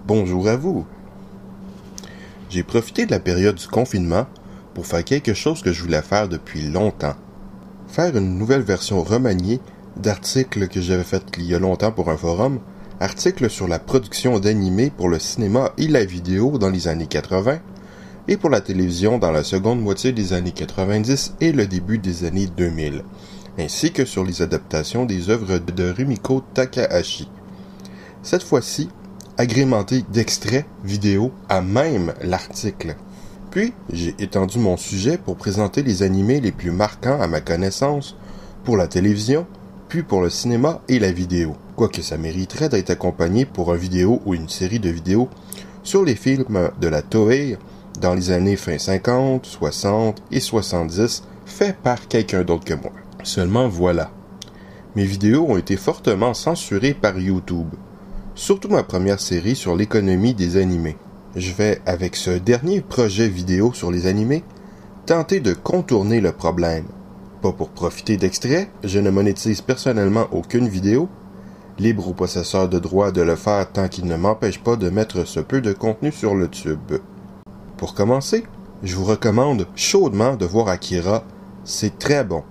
Bonjour à vous. J'ai profité de la période du confinement pour faire quelque chose que je voulais faire depuis longtemps. Faire une nouvelle version remaniée d'articles que j'avais fait il y a longtemps pour un forum, articles sur la production d'animés pour le cinéma et la vidéo dans les années 80 et pour la télévision dans la seconde moitié des années 90 et le début des années 2000, ainsi que sur les adaptations des œuvres de Rumiko Takahashi. Cette fois-ci, agrémenté d'extraits vidéo à même l'article. Puis, j'ai étendu mon sujet pour présenter les animés les plus marquants à ma connaissance pour la télévision, puis pour le cinéma et la vidéo. Quoique ça mériterait d'être accompagné pour une vidéo ou une série de vidéos sur les films de la Toei dans les années fin 50, 60 et 70 faits par quelqu'un d'autre que moi. Seulement voilà. Mes vidéos ont été fortement censurées par YouTube. Surtout ma première série sur l'économie des animés. Je vais, avec ce dernier projet vidéo sur les animés, tenter de contourner le problème. Pas pour profiter d'extraits, je ne monétise personnellement aucune vidéo, libre au possesseur de droit de le faire tant qu'il ne m'empêche pas de mettre ce peu de contenu sur le tube. Pour commencer, je vous recommande chaudement de voir Akira, c'est très bon.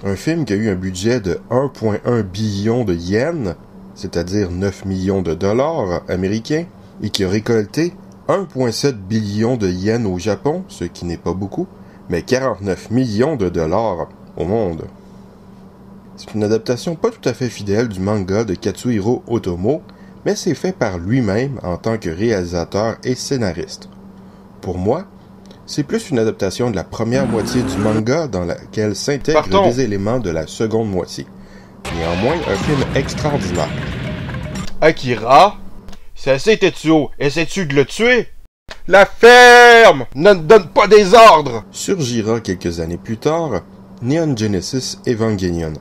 Un film qui a eu un budget de 1,1 billion de yens, c'est-à-dire 9 millions de dollars américains, et qui a récolté 1,7 billion de yens au Japon, ce qui n'est pas beaucoup, mais 49 millions de dollars au monde. C'est une adaptation pas tout à fait fidèle du manga de Katsuhiro Otomo, mais c'est fait par lui-même en tant que réalisateur et scénariste. Pour moi, c'est plus une adaptation de la première moitié du manga dans laquelle s'intègrent des éléments de la seconde moitié. Néanmoins, un film extraordinaire. Akira? C'est assez Tetsuo. Essaies-tu de le tuer? La ferme! Ne donne pas des ordres! Surgira quelques années plus tard, Neon Genesis Evangelion.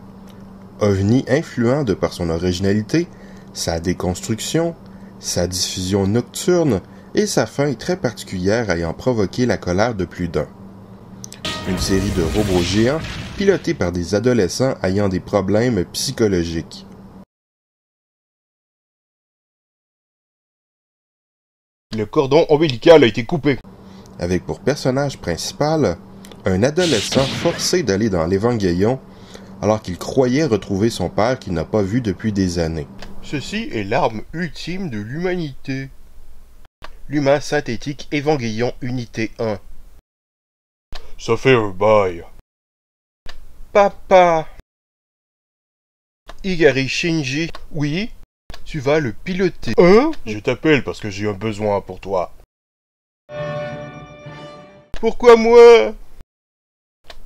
OVNI influent de par son originalité, sa déconstruction, sa diffusion nocturne et sa fin très particulière ayant provoqué la colère de plus d'un. Une série de robots géants pilotés par des adolescents ayant des problèmes psychologiques. Le cordon ombilical a été coupé. Avec pour personnage principal un adolescent forcé d'aller dans l'Évangélion alors qu'il croyait retrouver son père qu'il n'a pas vu depuis des années. Ceci est l'arme ultime de l'humanité. L'humain synthétique Évangélion Unité 1. Ça fait un bail. Papa. Igari Shinji, oui? Tu vas le piloter. Hein? Je t'appelle parce que j'ai un besoin pour toi. Pourquoi moi?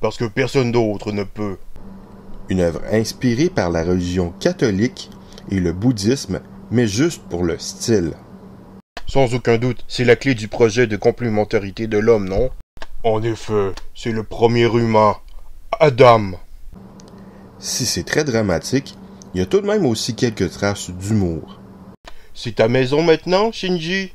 Parce que personne d'autre ne peut. Une œuvre inspirée par la religion catholique et le bouddhisme, mais juste pour le style. Sans aucun doute, c'est la clé du projet de complémentarité de l'homme, non? En effet, c'est le premier humain, Adam. Si c'est très dramatique, il y a tout de même aussi quelques traces d'humour. C'est ta maison maintenant, Shinji?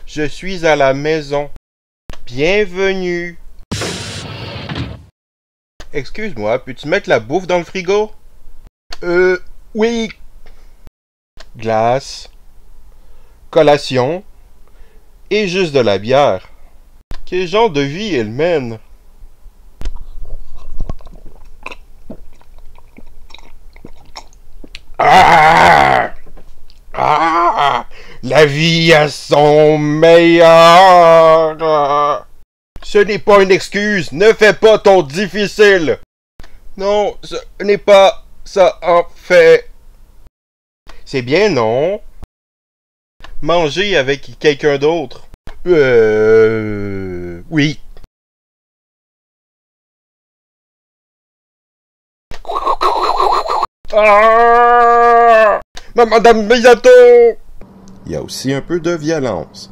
Je suis à la maison. Bienvenue. Excuse-moi, peux-tu mettre la bouffe dans le frigo? Oui. Glace. Collation. Et juste de la bière. Quel genre de vie elle mène? Ah! Ah! La vie a son meilleur! Ce n'est pas une excuse, ne fais pas ton difficile! Non, ce n'est pas ça en fait. C'est bien, non? Manger avec quelqu'un d'autre. Oui. Ah! Madame Miyato! Il y a aussi un peu de violence.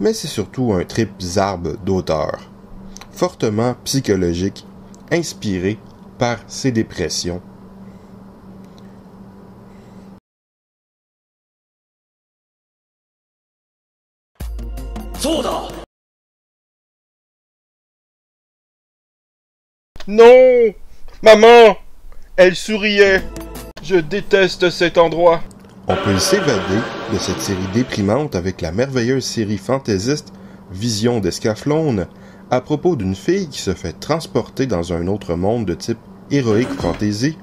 mais c'est surtout un trip zarbe d'auteur, fortement psychologique, inspiré par ses dépressions. Non! Maman! Elle souriait. Je déteste cet endroit. On peut s'évader de cette série déprimante avec la merveilleuse série fantaisiste Vision d'Escaflowne à propos d'une fille qui se fait transporter dans un autre monde de type héroïque fantasy.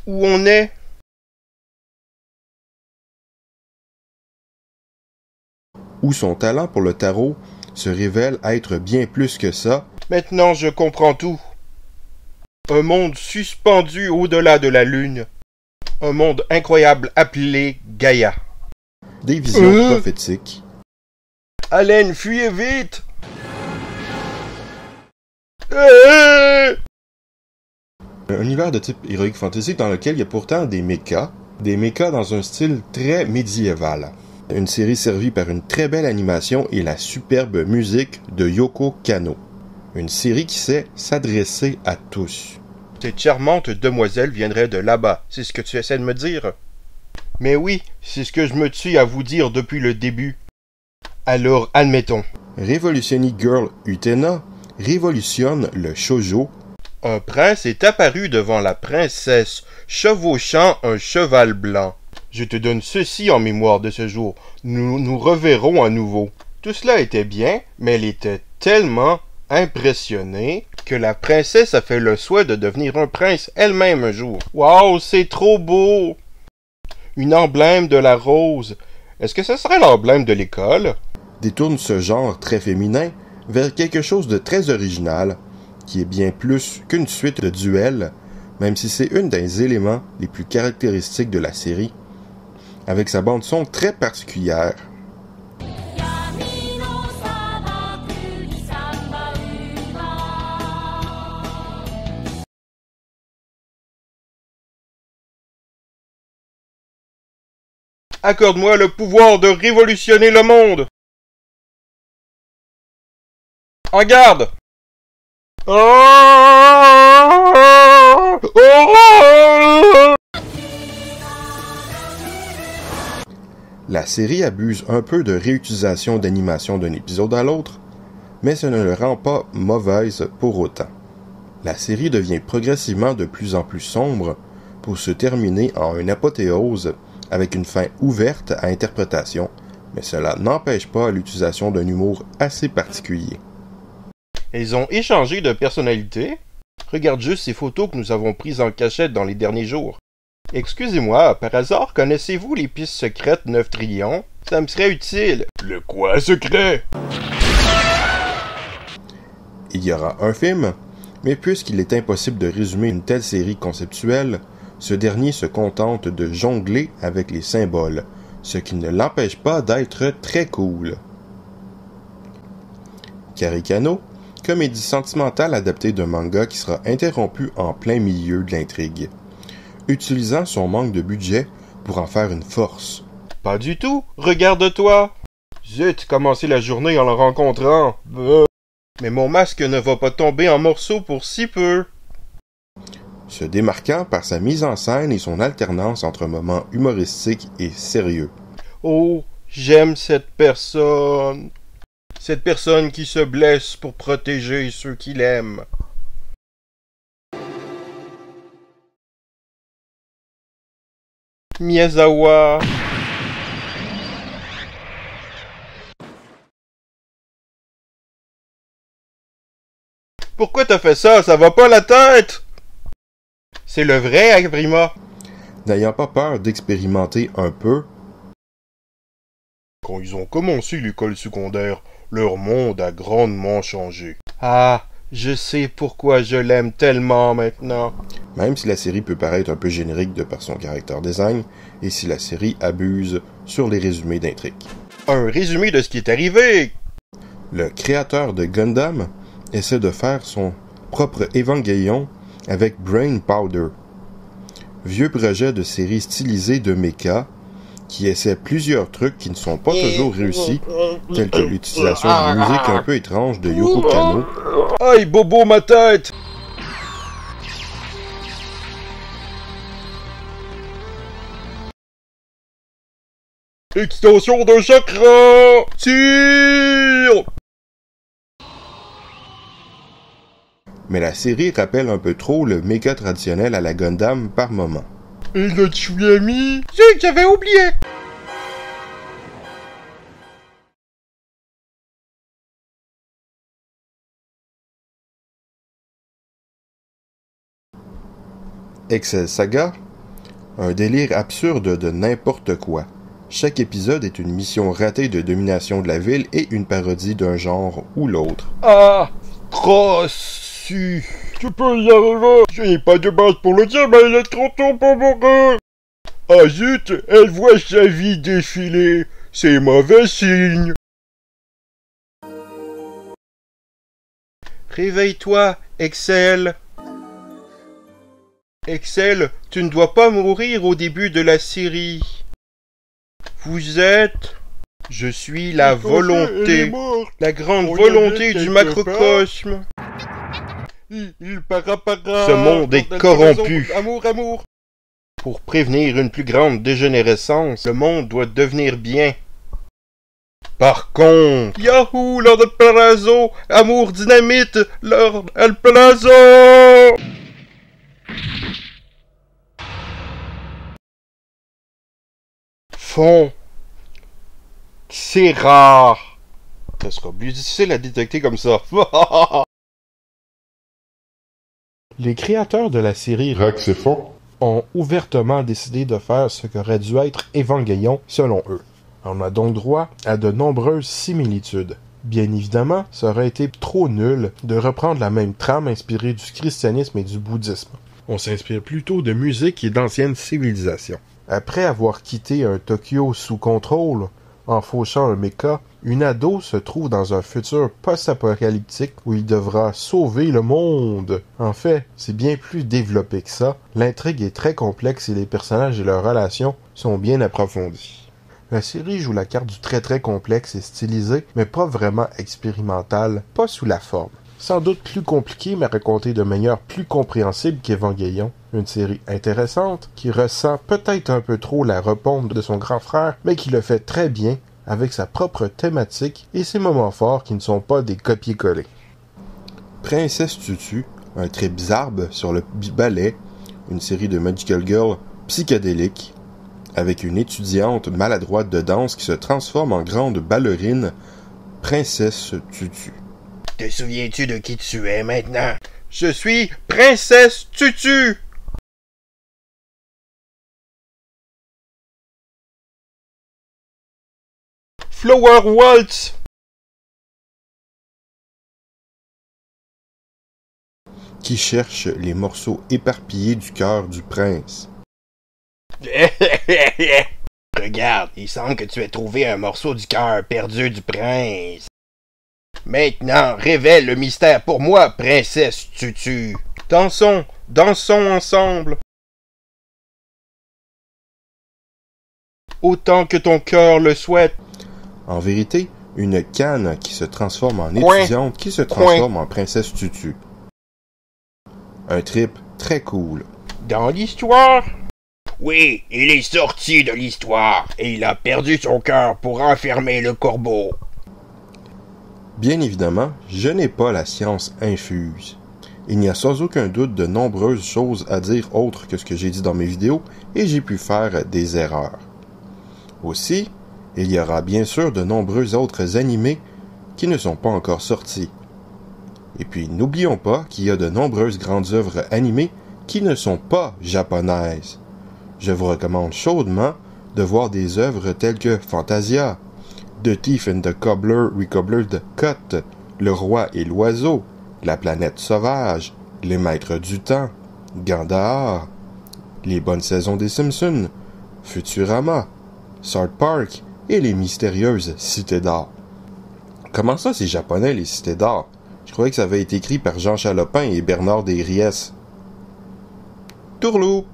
Où on est? Où son talent pour le tarot se révèle être bien plus que ça. Maintenant je comprends tout. Un monde suspendu au-delà de la Lune. Un monde incroyable appelé Gaïa. Des visions prophétiques. Allen, fuyez vite! Un univers de type Heroic Fantasy dans lequel il y a pourtant des mechas dans un style très médiéval. Une série servie par une très belle animation et la superbe musique de Yoko Kanno. Une série qui sait s'adresser à tous. Cette charmante demoiselle viendrait de là-bas, c'est ce que tu essaies de me dire? Mais oui, c'est ce que je me tue à vous dire depuis le début. Alors, admettons. Revolutiony Girl Utena révolutionne le shoujo. Un prince est apparu devant la princesse, chevauchant un cheval blanc. Je te donne ceci en mémoire de ce jour. Nous nous reverrons à nouveau. Tout cela était bien, mais elle était tellement impressionnée que la princesse a fait le souhait de devenir un prince elle-même un jour. Waouh, c'est trop beau! Une emblème de la rose. Est-ce que ce serait l'emblème de l'école? Détourne ce genre très féminin vers quelque chose de très original, qui est bien plus qu'une suite de duels, même si c'est une des éléments les plus caractéristiques de la série, avec sa bande-son très particulière. Accorde-moi le pouvoir de révolutionner le monde! En garde! La série abuse un peu de réutilisation d'animation d'un épisode à l'autre, mais ça ne le rend pas mauvaise pour autant. La série devient progressivement de plus en plus sombre pour se terminer en une apothéose avec une fin ouverte à interprétation, mais cela n'empêche pas l'utilisation d'un humour assez particulier. Ils ont échangé de personnalité? Regarde juste ces photos que nous avons prises en cachette dans les derniers jours. Excusez-moi, par hasard, connaissez-vous les pistes secrètes 9 trillions? Ça me serait utile. Le quoi secret? Il y aura un film, mais puisqu'il est impossible de résumer une telle série conceptuelle, ce dernier se contente de jongler avec les symboles, ce qui ne l'empêche pas d'être très cool. Kari Kanno, comédie sentimentale adaptée d'un manga qui sera interrompu en plein milieu de l'intrigue, utilisant son manque de budget pour en faire une force. Pas du tout, regarde-toi! Zut, commencer la journée en le rencontrant. Mais mon masque ne va pas tomber en morceaux pour si peu. Se démarquant par sa mise en scène et son alternance entre moments humoristiques et sérieux. Oh, j'aime cette personne. Cette personne qui se blesse pour protéger ceux qui l'aiment. Miyazawa. Pourquoi t'as fait ça? Ça va pas la tête? C'est le vrai, Agrima. N'ayant pas peur d'expérimenter un peu, quand ils ont commencé l'école secondaire, leur monde a grandement changé. Ah, je sais pourquoi je l'aime tellement maintenant. Même si la série peut paraître un peu générique de par son caractère design, et si la série abuse sur les résumés d'intrigue. Un résumé de ce qui est arrivé! Le créateur de Gundam essaie de faire son propre Evangelion avec Brain Powder. vieux projet de série stylisée de mecha qui essaie plusieurs trucs qui ne sont pas toujours réussis, tels que l'utilisation de musique un peu étrange de Yoko Kanno. Aïe, bobo, ma tête! Extension de chakra! Tire! Mais la série rappelle un peu trop le mecha traditionnel à la Gundam par moment. Et le Tsuyami? Zut, j'avais oublié! Excel Saga, un délire absurde de n'importe quoi. Chaque épisode est une mission ratée de domination de la ville et une parodie d'un genre ou l'autre. Ah! Crossu! Tu peux y arriver! Je n'ai pas de base pour le dire, mais il est trop tôt pour mourir! Ah zut! Elle voit sa vie défiler! C'est mauvais signe! Réveille-toi, Excel! Excel, tu ne dois pas mourir au début de la série. Vous êtes... Je suis la volonté, la grande volonté du macrocosme. Ce monde est corrompu. Amour. Pour prévenir une plus grande dégénérescence, le monde doit devenir bien. Par contre... Yahoo, Lord El Palazzo! Amour dynamite, Lord El Palazzo! Fond. C'est rare. Ça sera plus difficile à détecter comme ça. Les créateurs de la série ont ouvertement décidé de faire ce qu'aurait dû être Evangelion selon eux. On a donc droit à de nombreuses similitudes. Bien évidemment, ça aurait été trop nul de reprendre la même trame inspirée du christianisme et du bouddhisme. On s'inspire plutôt de musique et d'anciennes civilisations. Après avoir quitté un Tokyo sous contrôle, en fauchant un mecha, une ado se trouve dans un futur post-apocalyptique où il devra sauver le monde. En fait, c'est bien plus développé que ça. L'intrigue est très complexe et les personnages et leurs relations sont bien approfondis. La série joue la carte du très complexe et stylisé, mais pas vraiment expérimental, pas sous la forme. Sans doute plus compliqué, mais raconté de manière plus compréhensible qu'Evangelion. Une série intéressante, qui ressent peut-être un peu trop la repompe de son grand frère, mais qui le fait très bien, avec sa propre thématique et ses moments forts qui ne sont pas des copier-coller. Princesse Tutu, un trip zarbe sur le ballet, une série de Magical Girl psychédélique, avec une étudiante maladroite de danse qui se transforme en grande ballerine, Princesse Tutu. Te souviens-tu de qui tu es maintenant? Je suis Princesse Tutu! Flower Waltz! Qui cherche les morceaux éparpillés du cœur du prince. Regarde, il semble que tu aies trouvé un morceau du cœur perdu du prince. Maintenant, révèle le mystère pour moi, Princesse Tutu. Dansons ensemble. Autant que ton cœur le souhaite. En vérité, une canne qui se transforme en étudiante qui se transforme en Princesse Tutu. Un trip très cool. Dans l'histoire? Oui, il est sorti de l'histoire et il a perdu son cœur pour enfermer le corbeau. Bien évidemment, je n'ai pas la science infuse. Il n'y a sans aucun doute de nombreuses choses à dire autres que ce que j'ai dit dans mes vidéos et j'ai pu faire des erreurs. Aussi, il y aura bien sûr de nombreux autres animés qui ne sont pas encore sortis. Et puis, n'oublions pas qu'il y a de nombreuses grandes œuvres animées qui ne sont pas japonaises. Je vous recommande chaudement de voir des œuvres telles que Fantasia, The Thief and the Cobbler Recobblered Cut, Le Roi et l'Oiseau, La Planète Sauvage, Les Maîtres du Temps, Gandahar, Les Bonnes Saisons des Simpsons, Futurama, South Park et Les Mystérieuses Cités d'Or. Comment ça, c'est japonais, les Cités d'Or? Je croyais que ça avait été écrit par Jean Chalopin et Bernard Desries. Tourlou!